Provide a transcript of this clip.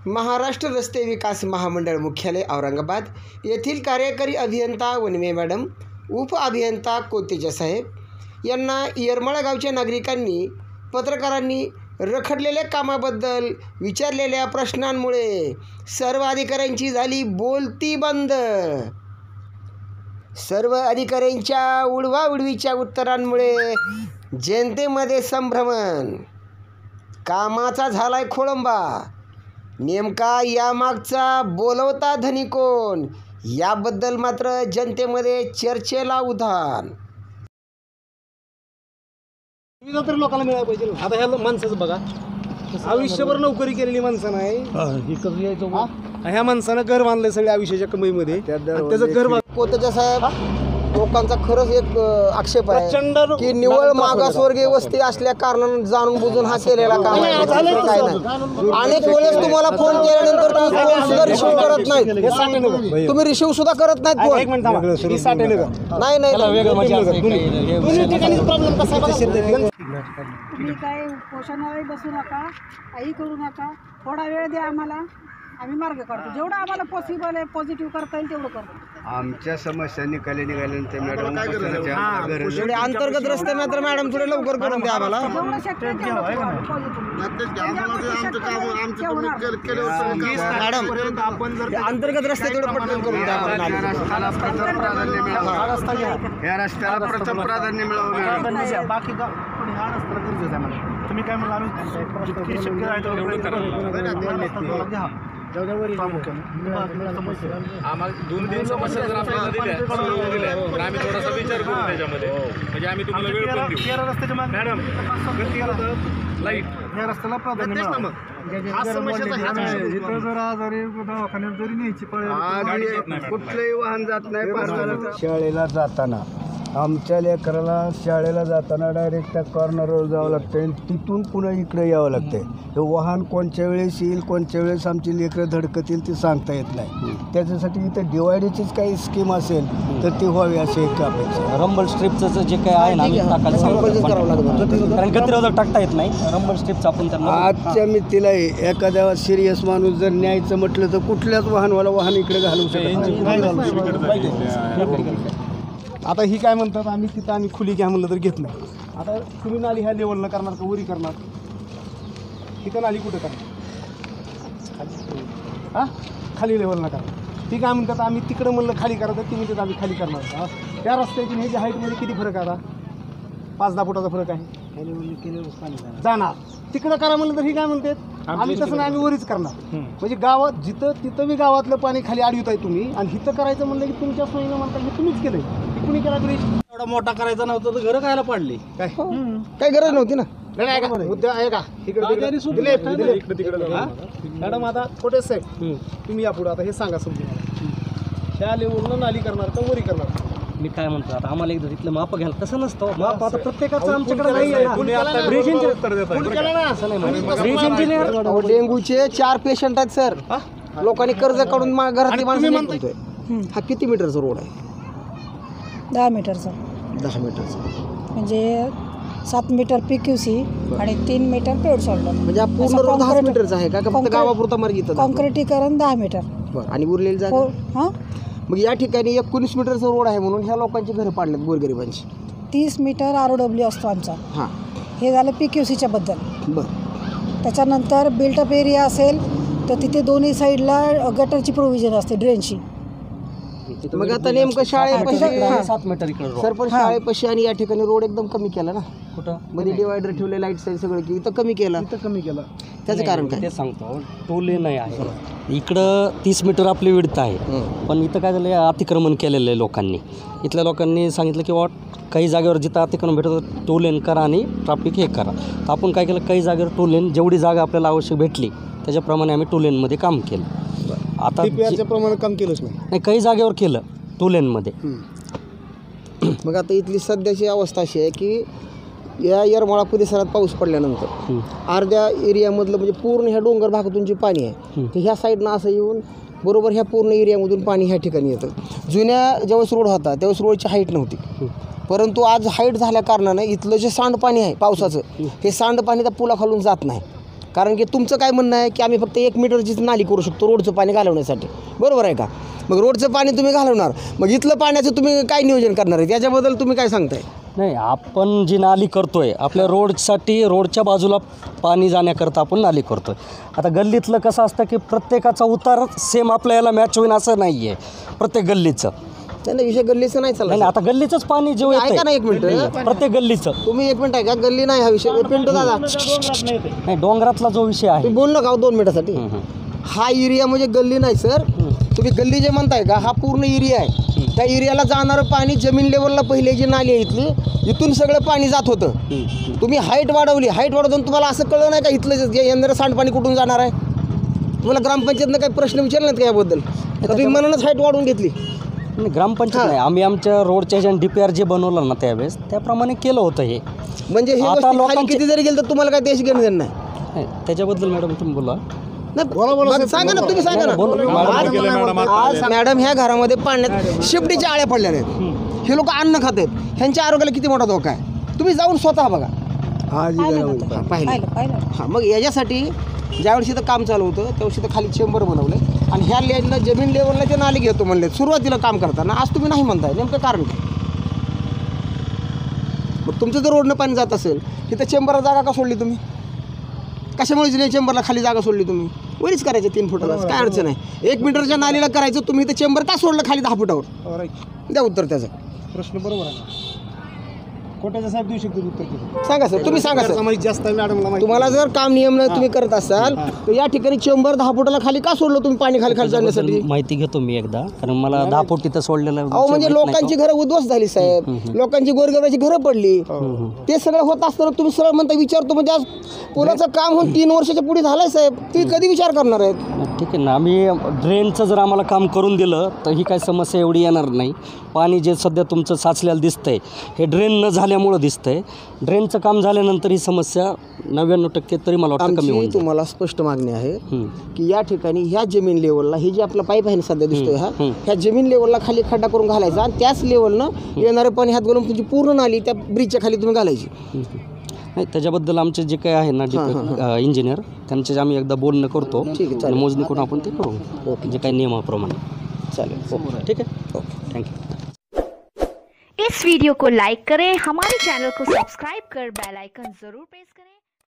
महाराष्ट्र रस्ते विकास महामंडळ मुख्यालय औरंगाबाद येथील कार्यकारी अभियंता वनमे मॅडम, उप अभियंता कोतेजा साहेब यांना येरमाळा गावच्या नागरिकांनी पत्रकारांनी रखडलेल्या कामाबद्दल विचारलेल्या प्रश्नांमुळे सर्व अधिकाऱ्यांची झाली बोलती बंद। सर्व अधिकाऱ्यांच्या उडवाउडवीच्या उत्तरांमुळे जनतेमध्ये संभ्रमण, कामाचा झालाय खोळंबा। नेमका यामागचा बोलवता धनी कोण याबद्दल मात्र जनतेमध्ये चर्चेला उधाण। सुविधा तर लोकांना मिळायला पाहिजे। आता ह्या माणसाचं बघा, आयुष्यभर नोकरी केलेली माणसं नाही, ह्या माणसानं घर बांधलंय सगळ्या आयुष्याच्या कमाईमध्ये, त्याचं घर। कोतेजा साहेब, लोकांचा खरंच एक आक्षेप आहे की निवळ मागासवर्गीय वस्ती असल्या कारणानं जाणून बुजून हा केलेला काम आहे। काय नाही, अनेक वेळेस तुम्हाला फोन केल्यानंतर तुम्ही फोन सुद्धा रिसिव्ह करत नाही, तुम्ही रिसिव्ह सुद्धा करत नाहीत फोन। तुम्ही काय पोषणालाही बसू नका, काही करू नका, थोडा वेळ द्या आम्हाला, आम्ही मार्ग काढतो। जेवढं आम्हाला पॉसिबल आहे पॉझिटिव्ह करता येईल तेवढं करतो। आमच्या समस्या निघाल्यानंतर मॅडम अंतर्गत रस्ते मात्र मॅडम थोडे लवकर करून द्या आम्हाला। मॅडम अंतर्गत रस्ते थोडे पटकन करून द्या आम्हाला। या रस्त्याला प्रथम प्राधान्य मिळावं। बाकी हा रस्ता गरजेचं आहे मला। तुम्ही काय म्हणला, आम्ही जितकी शक्य आहे तेवढं करा। आम्हाला 2-3 समस्या जर आपल्याला दिल्या तर आम्ही थोडासा विचार करू त्याच्यामध्ये, म्हणजे आम्ही तुम्हाला वेळ पण देऊ। रस्त्याच्या मॅडम लाईट या रस्त्याला प्राधान्य जर आजारी दवाखान्यात जरी न्यायची कुठलंही वाहन जात नाही। शाळेला जाताना आमच्या लेकराला शाळेला जाताना डायरेक्ट त्या कॉर्नरवर जावं लागतं आणि तिथून पुन्हा इकडे यावं लागतं। हे वाहन कोणत्या वेळेस येईल, कोणत्या वेळेस आमची लेकरं धडकतील ते सांगता येत नाही। त्याच्यासाठी इथं डिवायडीचीच काही स्कीम असेल तर ती व्हावी अशी एक अपेक्षा। रंबल स्ट्रिपचं जे काही आहे ना, कारण गतिरोधक टाकता येत नाही, रंबल स्ट्रिपचं आपण त्यांना आजच्या मितीला एखाद्या सिरियस माणूस जर न्यायचं म्हटलं तर कुठल्याच वाहन इकडे घालू शकत। आता ही काय म्हणतात, आम्ही तिथं आम्ही खुली घ्या म्हणलं तर घेत नाही। आता तुम्ही नाली ह्या लेवलनं करणार का वरी करणार? तिथं नाली कुठं करणार? हां, खाली लेवलनं करा। ती काय म्हणतात, आम्ही तिकडं म्हणलं खाली करा तर ती म्हणतात आम्ही खाली करणार। त्या रस्त्याची ह्याच्या हाईटमध्ये किती फरक आहे? आता 5-10 फुटाचा फरक आहे। जाणार तिकडं करा म्हणलं तर ही काय म्हणतात, आम्ही तसं नाही, आम्ही वरीच करणार। म्हणजे गावात तिथं बी गावातलं पाणी खाली अडवत आहे तुम्ही, आणि हिथं करायचं म्हणलं की तुमच्या सोयीनं म्हणता हे तुम्हीच केलंय, कुणी केला तरी। एवढा मोठा करायचा नव्हता तर घरं खायला पाडली, काही गरज नव्हती ना। मॅडम आता खोटे साहेब, तुम्ही या पुढे आता हे सांगा समजून, ह्या लेवलनं नाली करणार का वरी करणार? मी काय म्हणतो, आता आम्हाला एकदा तिथलं माप घ्यायला तसं नसतं। माप आता प्रत्येकाचं आमच्याकडे नाही आहे ना। डेंग्यूचे 4 पेशंट आहेत सर, लोकांनी कर्ज काढून घरातली माणसं म्हणतोय। हा किती मीटरचा रोड आहे? 10 मीटरचा। 10 मीटरचा म्हणजे 7 मीटर PQC आणि 3 मीटर पेड शोल्डर। म्हणजे हा पूर्ण रोड 10 मीटरचा आहे का? फक्त गावापुरता मार्ग येतो? कॉन्क्रिटीकरण 10 मीटर। बरं, आणि उरलेली जागा? हां, मग या ठिकाणी 19 मीटरचा रोड आहे म्हणून ह्या लोकांची घरं पाडलेत गोरगरिबांची। 30 मीटर ROW असतो आमचा। हां, हे झालं PQCच्या बद्दल। बरं, त्याच्यानंतर बिल्टअप एरिया असेल तर तिथे दोन्ही साईडला गटरची प्रोव्हिजन असते, ड्रेनची। मग आता नेमकं शाळेपाशी 7 मीटर इकडे सरपंच शाळेपाशी आणि या ठिकाणी रोड एकदम कमी केला ना? कुठं मध्ये डिवायडर ठेवले, लाईट साईड सगळं की इथं कमी केला त्याचं कारण काय? ते सांगतो, टोल लेन आहे इकडं 30 मीटर आपली विड्थ आहे, पण इथं काय झालं, अतिक्रमण केलेलं आहे लोकांनी। इथल्या लोकांनी सांगितलं की काही जागेवर जिथं अतिक्रमण भेटतं टोल लेन करा आणि ट्रॅफिक हे करा। तर आपण काय केलं, काही जागेवर टोल लेन जेवढी जागा आपल्याला आवश्यक भेटली त्याच्याप्रमाणे आम्ही टोल लेनमध्ये काम केलं। आता प्रमाणे काम केलंच नाही, काही जागेवर केलं टोल लेनमध्ये। मग आता इथली सध्याची अवस्था अशी आहे की या येरमाळा परिसरात पाऊस पडल्यानंतर अर्ध्या एरियामधलं म्हणजे पूर्ण ह्या डोंगर भागातून जे पाणी आहे ते ह्या साईडनं असं येऊन बरोबर ह्या पूर्ण एरियामधून पाणी ह्या ठिकाणी येतं. जुन्या ज्यावेळेस रोड होता त्यावेळेस रोडची हाईट नव्हती, परंतु आज हाईट झाल्या कारणानं इथलं जे सांडपाणी आहे पावसाचं हे सांडपाणी त्या पुलाखालून जात नाही. कारण की तुमचं काय म्हणणं आहे की आम्ही फक्त 1 मीटरचीच नाली करू शकतो रोडचं पाणी घालवण्यासाठी, बरोबर आहे का? मग रोडचं पाणी तुम्ही घालवणार, मग इथलं पाण्याचं तुम्ही काय नियोजन करणार आहे त्याच्याबद्दल तुम्ही काय सांगताय? नाही, आपण जी नाली करतोय आपल्या रोडसाठी, रोडच्या बाजूला पाणी जाण्याकरता आपण नाली करतोय. आता गल्लीतलं कसं असतं की प्रत्येकाचा उतार सेम आपल्या याला मॅच होईन असं नाही आहे प्रत्येक गल्लीचं. नाही विषय गल्लीचं नाही नाही चालला. आता गल्लीचंच पाणी जेव्हा तुम्ही ऐका ना एक मिनिट, प्रत्येक गल्लीचं. तुम्ही एक मिनिट ऐका, गल्ली नाही हा विषय. पिंटू दादा नाही, डोंगरातला जो विषय आहे तुम्ही बोल नका 2 मिनिटासाठी. हा एरिया म्हणजे गल्ली नाही सर, तुम्ही गल्ली जे म्हणताय का हा पूर्ण एरिया आहे. त्या एरियाला जाणारं पाणी जमीन लेवलला पहिले जी नाली आहे इथली इथून सगळं पाणी जात होतं. तुम्ही हाईट वाढवली, हाईट वाढवून तुम्हाला असं कळलं नाही का इथलं येणारं सांडपाणी कुठून जाणार आहे? तुम्हाला ग्रामपंचायतनं काही प्रश्न विचारले नाहीत का याबद्दल? का तुम्ही मनानंच हाईट वाढवून घेतली? नाही, ग्रामपंचायत नाही, आम्ही आमच्या रोडच्या ज्या DPR जे बनवलं ना त्यावेळेस त्याप्रमाणे केलं होतं हे. म्हणजे हे आता गोष्टी खाली लोकांचे- किती जरी गेलं तर तुम्हाला काय देश घेणं देणं नाही? नाही, त्याच्याबद्दल मॅडम तुम्ही बोला. मग सांगा ना, तुम्ही सांगा ना. आज मॅडम ह्या घरामध्ये पाण्यात शिपडीच्या आळ्या पडलेल्या आहेत. हे लोक अन्न खात आहेत, ह्यांच्या आरोग्याला किती मोठा धोका आहे तुम्ही जाऊन स्वतः बघा. पाहिलं. हां, मग याच्यासाठी ज्यावेळेस इथं काम चालू होतं त्यावेळेस इथं खाली चेंबर बनवलं आणि ह्या लेनला जमीन लेवलला ते नाले घेतो म्हणले सुरुवातीला काम करताना. आज तुम्ही नाही म्हणताय, नेमकं कारण काय? मग तुमचं जर रोडनं पाणी जात असेल तिथं चेंबरला जागा का सोडली तुम्ही? कशामुळे जुन्या चेंबरला खाली जागा सोडली तुम्ही? वरीच करायचं 3 फुटाला, काय अडचण आहे? 1 मीटरच्या नालीला करायचं, तुम्ही इथं चेंबर का सोडलं खाली 10 फुटावर? द्या उत्तर त्याचं. प्रश्न बरोबर आहे. कोट्याचा साहेब देऊ शकतो उत्तर तिथे. सांगा सर, तुम्ही सांगा सर. माहिती जास्त आहे मॅडमला माहिती. तुम्हाला जर काम नियम तुम्ही करत असाल तर या ठिकाणी चेंबर 10 फुटाला खाली का सोडलं तुम्ही पाणी खाली जाण्यासाठी? माहिती घेतो मी एकदा, कारण मला 10 फूट तिथं सोडलेलं अहो म्हणजे लोकांची घरं उद्ध्वस्त झाली साहेब, लोकांची गोरगरिबाची घरं पडली. ते सगळं होत असताना तुम्ही सरळ म्हणता विचारतो, म्हणजे आज पुलाचं काम होऊन 3 वर्षाच्या पुढे झालंय साहेब, तुम्ही कधी विचार करणार आहेत? ठीक आहे ना, आम्ही ड्रेनचं जर आम्हाला काम करून दिलं तर ही काही समस्या एवढी येणार नाही. पाणी जे सध्या तुमचं साचलेलं दिसतंय हे ड्रेन न झाल्यामुळं दिसतंय. ड्रेनचं काम झाल्यानंतर ही समस्या 99% तरी मला वाटतं कमी होईल. आमची तुम्हाला स्पष्ट मागणी आहे की या ठिकाणी ह्या जमीन लेवलला हे जे आपला पाईप आहे ना सध्या दिसतोय हा, ह्या जमीन लेवलला खाली खड्डा करून घालायचा आणि त्याच लेवलनं येणारं पाणी हात घालून तुमची पूर्ण नाली त्या ब्रिजच्या खाली तुम्ही घालायची. नाही, त्याच्याबद्दल आमचे जे काही आहे ना इंजिनियर त्यांचे आम्ही एकदा बोलणं करतो आणि मोजणी करून आपण ते करू जे काही नियमाप्रमाणे. चालेल, ठीक आहे, ओके, थँक्यू. इस वीडियो को लाइक करें, हमारे चैनल को सब्सक्राइब कर बेल आइकन जरूर प्रेस करें।